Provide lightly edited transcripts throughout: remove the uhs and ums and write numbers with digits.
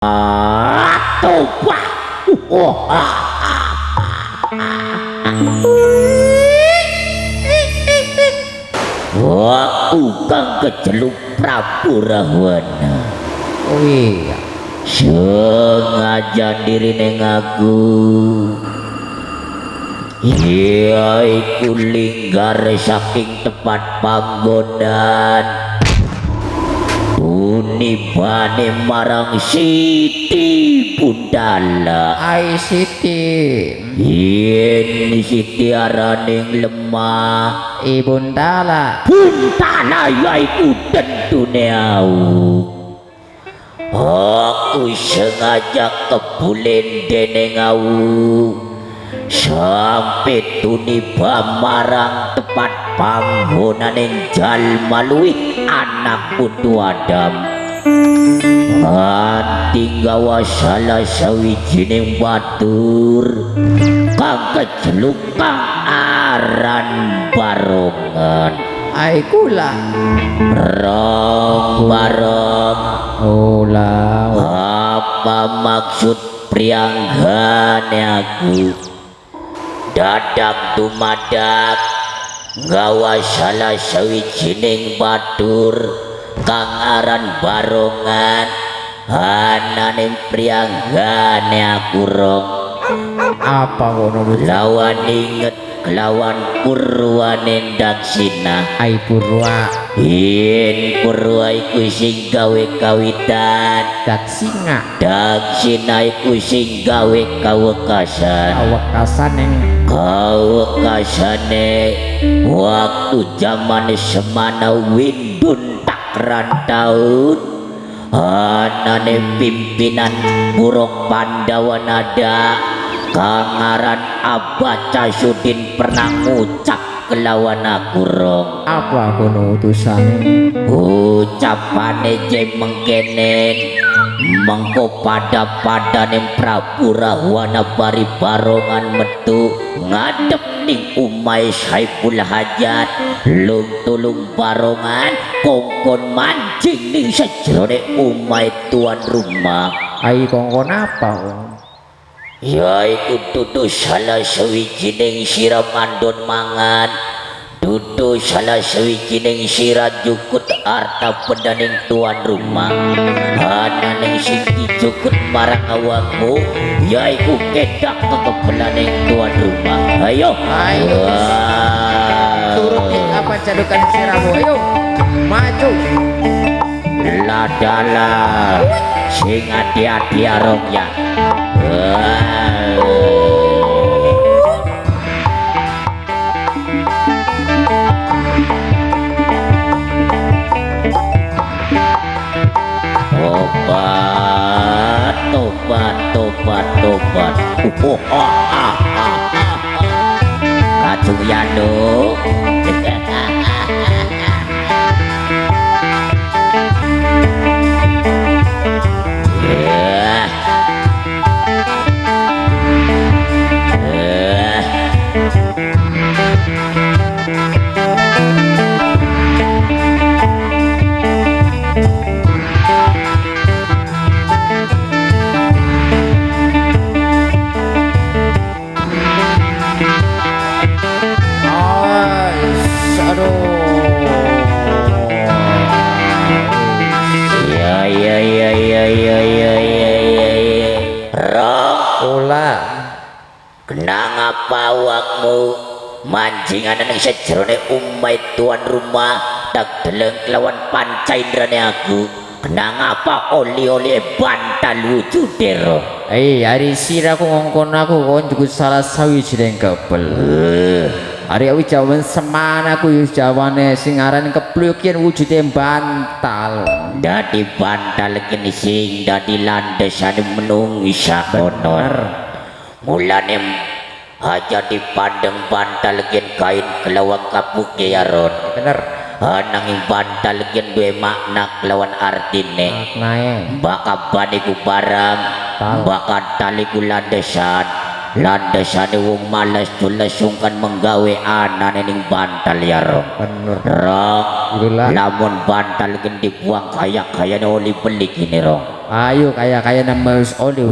Tobat. Wah, kang keceluk Prabu Rahwana. Oh iya. Sengaja diri neng aku. Iya iku linggar saking tepat panggonan. Tunibane marang Siti Bundala. Ai Siti. Yen Siti araning lemah. Ibundala. Bundala yaiku tentune aku. Aku sengaja kebulen deneng aku. Sampai tuniba marang tepat panggonaning jalma luwih anak putu Adam. Anti gawa salah sawijining batur kang kejeluk kang aran Barongan. Ai kula. Rong barong. Ola. Apa maksud prianggane aku? Dadak dumadak gawa salah sawijining batur kang aran Barongan ananing prianggane aku rong. Apa ngono? Lawan inget kelawan purwane Daksina. Ai Purwa. Yen Purwa iku sing gawe kawitan, Daksina. Daksina iku sing gawe kawekasan. Awakasane. Kawekasane waktu zaman semana windun tak rantaun anane pimpinan buruk Pandawa nada kang aran Abaca Sudin pernah ngucap kelawan aku rong. Apa ngono utusane? Ucapane je mengkene mengko pada-padaning Prabu Rahwana bari Barongan metu ngadep ning umai Saiful Hajat lung tulung Barongan kongkon mancing ning sajrone umai tuan rumah. Ai kongkon apa? Yaiku dudu salah sawijining sira mandon mangan, dudu salah sawijining sira jukut harta pendaning tuan rumah. Ananing sing dijukut marang awakmu yaiku kedak kekebelaning tuan rumah. Ayo, Ayo. Turuti apa jadukan siramu? Ayo, maju. Ladala sing hati-hati arong ya. Tobat, tobat, tobat, tobat. Kacung Yano. Kenang apa awakmu mancingan ning sajrone umai tuan rumah tak deleng kelawan pancaindrane aku. Kenang apa oli-oli bantal wujude ro. Hari siraku ngongkon aku kon juga salah sawijining kebel. Hari awi jaman semana aku yo jawane sing aran kepluk yen wujude bantal. Dadi bantal kene sing dadi landesane menunggi sakono. Mulane aja dipandeng bantal gen kain kelawan kapuk ya ron. Bener. Nanging bantal gen duwe makna kelawan artine. Maknae bakaban iku barang, bakat taliku landesan. Landesane wong males tulesungkan menggawe anane ning bantal ya ron. bener. Rong Gila. lamun bantal gen dibuang kaya-kayane oli beli kini rong. Ayo kaya nama wis oli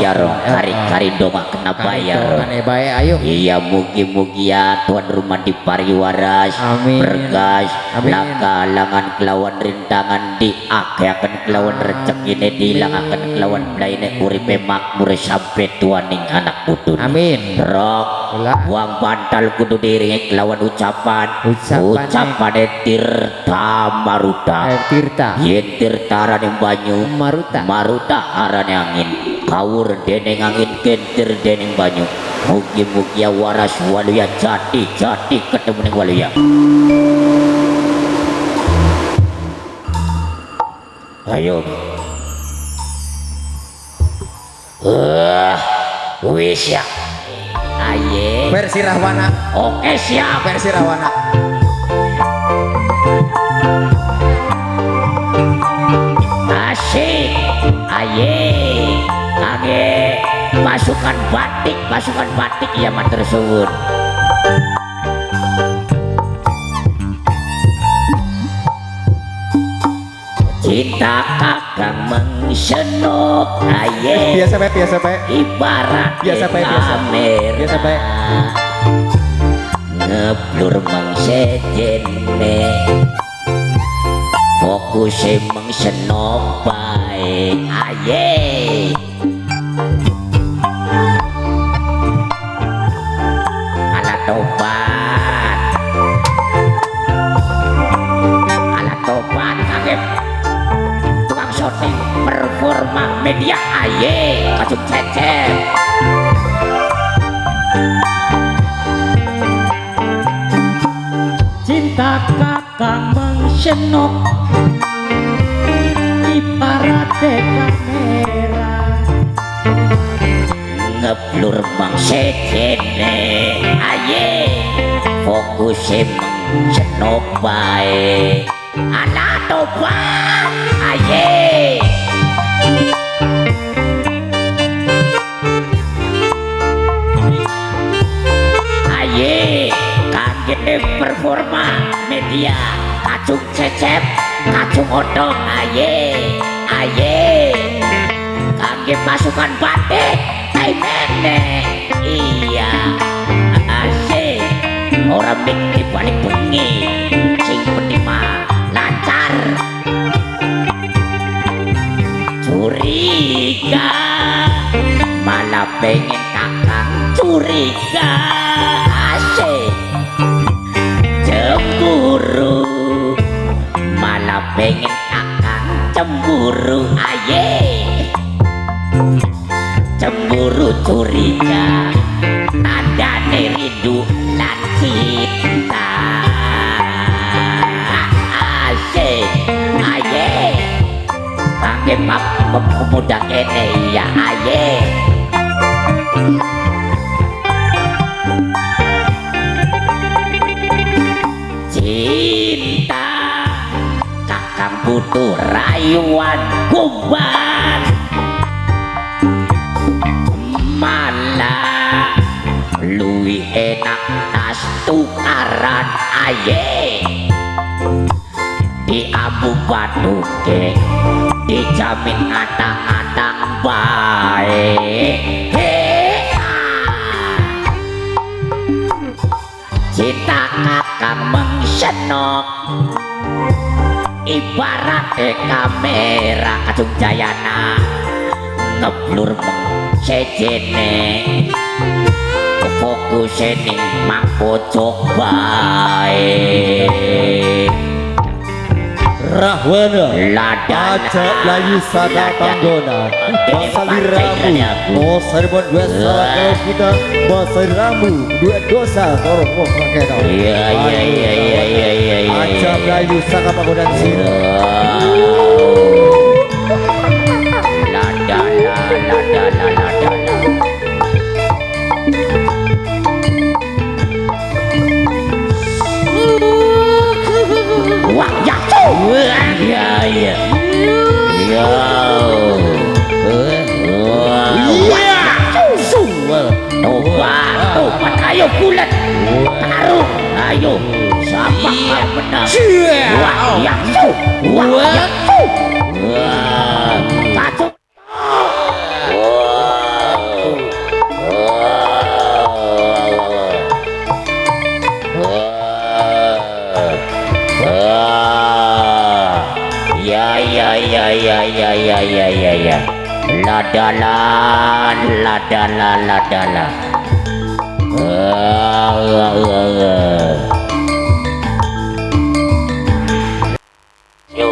ya roh kari doma kena bayar Kane bae ayo. iya mugi-mugi ya tuan rumah di pariwaras Amin. bergas Amin. lakalangan kelawan rintangan di akan kelawan rezeki ne dilangaken kelawan blaine uripe makmur sampai tuaning anak putun Amin. rok Ulah. uang bantal kudu diri kelawan ucapan Ucapan tirta maruta Tirta yen tirta arane banyu Maruta. maruta arane angin kawur deneng angin kentir deneng banyu mugi-mugi ya waras waluya jati ketemu ning waluya ayo wis ya aye Versi Rahwana. oke siap Versi Rahwana. asik aye kage pasukan batik ya matur suwun cinta kakang mengsenok aye Biasa Pak. ibarat Biasa, Pak, biasa. kamera Biasa, Pak. ngeblur mengsejene fokus mengsenok baik aye alat tobat kaget tukang syuting performa media aye kacung cecep cinta kakang mengsenok ibarat kamera ngeblur mengsekene aye fokus mengsenok bae anak tobat aye aye kaget performa media kacung cecep kacung odong aye kaget pasukan batik mene iya asik orang mikir balik bengi sing penting mah lancar curiga malah pengen kakang curiga asik cemburu malah pengen kakang cemburu aye cemburu curiga tanda rindu lan cinta asik aye pakai pemuda kene ya aye cinta kakang butuh rayuan kuban malah luwi enak tas tukaran aye di abu batu ke dijamin atang-atang baik cinta kakang mengsenok ibarat kamera kacung jayana ngeblur mengsejene fokus ning mangkocok bae Rahwana Ajak layu sada panggonan Basaliramu Mosarbon dua salah kalau kita Basaliramu dua dosa Torong wakena iya Ajak layu saka panggonan sini lada wah ya iya tobat ayo bulat taruh ayo siapa yang menang wah ya ya. Ladala. Yo,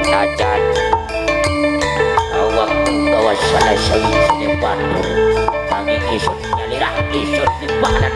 senajan awak gawa salah sawit di Bandung, nanging isut nyalira isut di badan